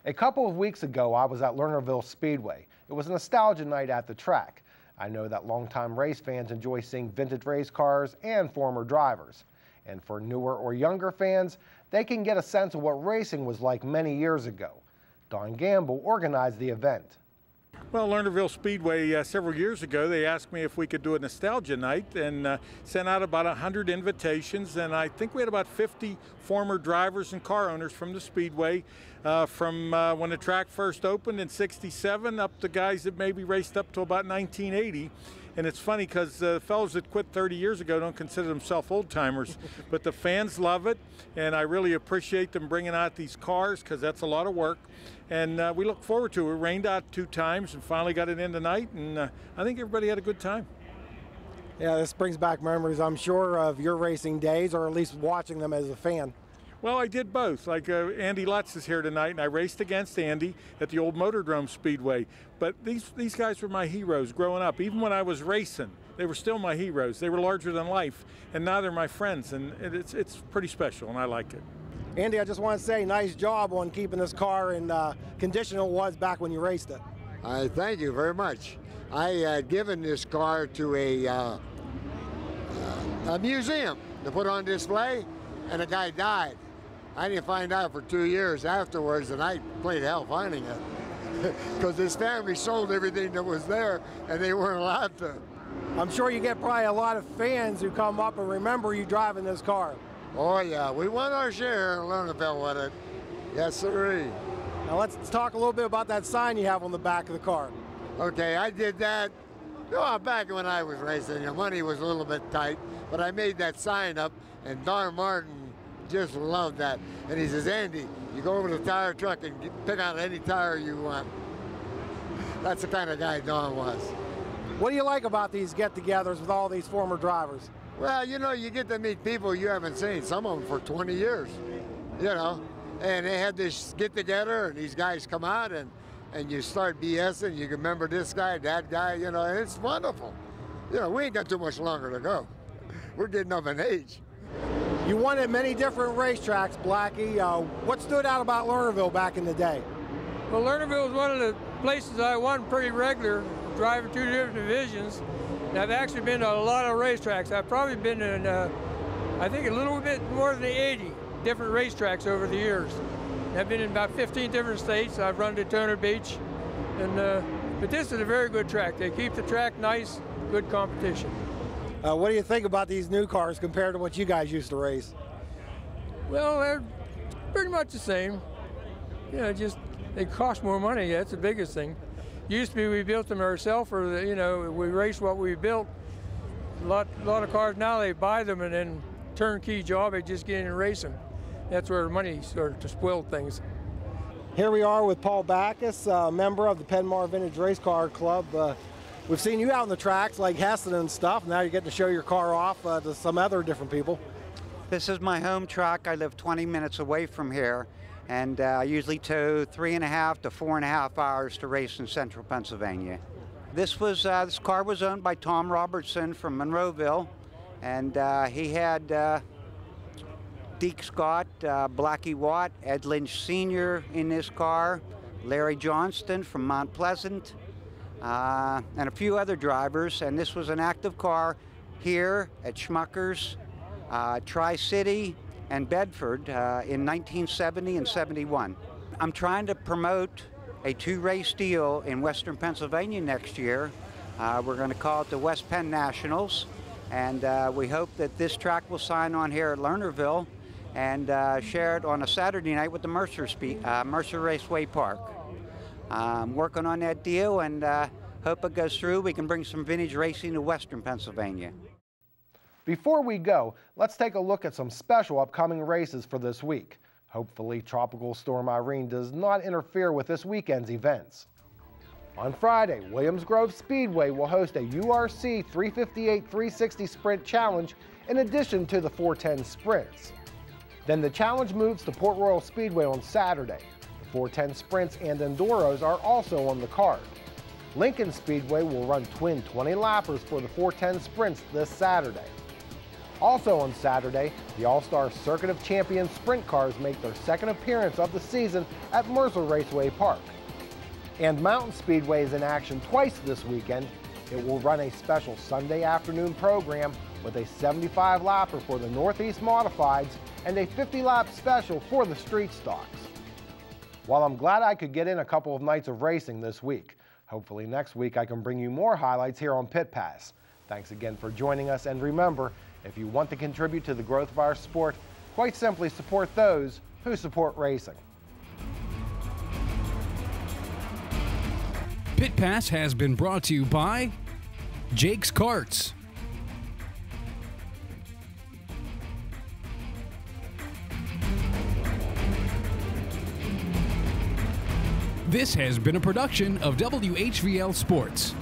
A couple of weeks ago, I was at Lernerville Speedway. It was a nostalgia night at the track. I know that longtime race fans enjoy seeing vintage race cars and former drivers. And for newer or younger fans, they can get a sense of what racing was like many years ago. Don Gamble organized the event. Well, Lernerville Speedway, several years ago, they asked me if we could do a nostalgia night and sent out about 100 invitations. And I think we had about 50 former drivers and car owners from the Speedway from when the track first opened in '67 up to guys that maybe raced up to about 1980. And it's funny because the fellows that quit 30 years ago don't consider themselves old timers, but the fans love it, and I really appreciate them bringing out these cars because that's a lot of work. And we look forward to it. It rained out 2 times and finally got it in tonight, and I think everybody had a good time. Yeah, this brings back memories, I'm sure, of your racing days, or at least watching them as a fan. Well, I did both. Like Andy Lutz is here tonight, and I raced against Andy at the old Motordrome Speedway. But these guys were my heroes growing up. Even when I was racing, they were still my heroes. They were larger than life, and now they're my friends, and it's pretty special, and I like it. Andy, I just want to say, nice job on keeping this car in condition it was back when you raced it. Thank you very much. I had given this car to a museum to put on display, and the guy died. I didn't find out for 2 years afterwards, and I played hell finding it because his family sold everything that was there, and they weren't allowed to. I'm sure you get probably a lot of fans who come up and remember you driving this car. Oh yeah, we won our share in Lernerville with it. Yes, sirree. Now let's talk a little bit about that sign you have on the back of the car. Okay, I did that back when I was racing. The money was a little bit tight, but I made that sign up, and Don Martin just loved that. And he says, Andy, you go over to the tire truck and pick out any tire you want. That's the kind of guy Don was. What do you like about these get-togethers with all these former drivers? Well, you know, you get to meet people you haven't seen, some of them for 20 years, you know. And they had this get-together, and these guys come out, and you start BSing. You can remember this guy, that guy, you know, and it's wonderful. You know, we ain't got too much longer to go. We're getting up in age. You won at many different racetracks, Blackie. What stood out about Lernerville back in the day? Well, Lernerville was one of the places I won pretty regular, driving 2 different divisions. And I've actually been to a lot of racetracks. I've probably been in, I think, a little bit more than 80 different racetracks over the years. I've been in about 15 different states. I've run Daytona Beach. But this is a very good track. They keep the track nice, good competition. What do you think about these new cars compared to what you guys used to race? Well, they're pretty much the same. You know, just they cost more money. That's the biggest thing. Used to be we built them ourselves, or you know, we raced what we built. A lot of cars now they buy them and then turnkey job. They just get in and race them. That's where money started to spoil things. Here we are with Paul Backus, a member of the Penmar Vintage Race Car Club. We've seen you out on the tracks like Heston and stuff. Now you're getting to show your car off to some other different people. This is my home track. I live 20 minutes away from here, and I usually tow 3.5 to 4.5 hours to race in central Pennsylvania. This car was owned by Tom Robertson from Monroeville, and he had Deke Scott, Blackie Watt, Ed Lynch Sr. in this car, Larry Johnston from Mount Pleasant, and a few other drivers. And this was an active car here at Schmucker's, Tri-City, and Bedford in 1970 and 71. I'm trying to promote a 2-race deal in Western Pennsylvania next year. We're going to call it the West Penn Nationals, and we hope that this track will sign on here at Lernerville and share it on a Saturday night with the Mercer Raceway Park. I'm working on that deal, and hope it goes through. We can bring some vintage racing to Western Pennsylvania. Before we go, let's take a look at some special upcoming races for this week. Hopefully, Tropical Storm Irene does not interfere with this weekend's events. On Friday, Williams Grove Speedway will host a URC 358-360 Sprint Challenge in addition to the 410 Sprints. Then the challenge moves to Port Royal Speedway on Saturday. The 410 Sprints and Enduros are also on the card. Lincoln Speedway will run twin 20-lappers for the 410 Sprints this Saturday. Also on Saturday, the All-Star Circuit of Champions sprint cars make their second appearance of the season at Mercer Raceway Park. And Mountain Speedway is in action twice this weekend. It will run a special Sunday afternoon program with a 75-lapper for the Northeast Modifieds and a 50-lap special for the Street Stocks. While I'm glad I could get in a couple of nights of racing this week, hopefully next week I can bring you more highlights here on Pit Pass. Thanks again for joining us, and remember, if you want to contribute to the growth of our sport, quite simply support those who support racing. Pit Pass has been brought to you by Jake's Karts, This has been a production of WHVL Sports.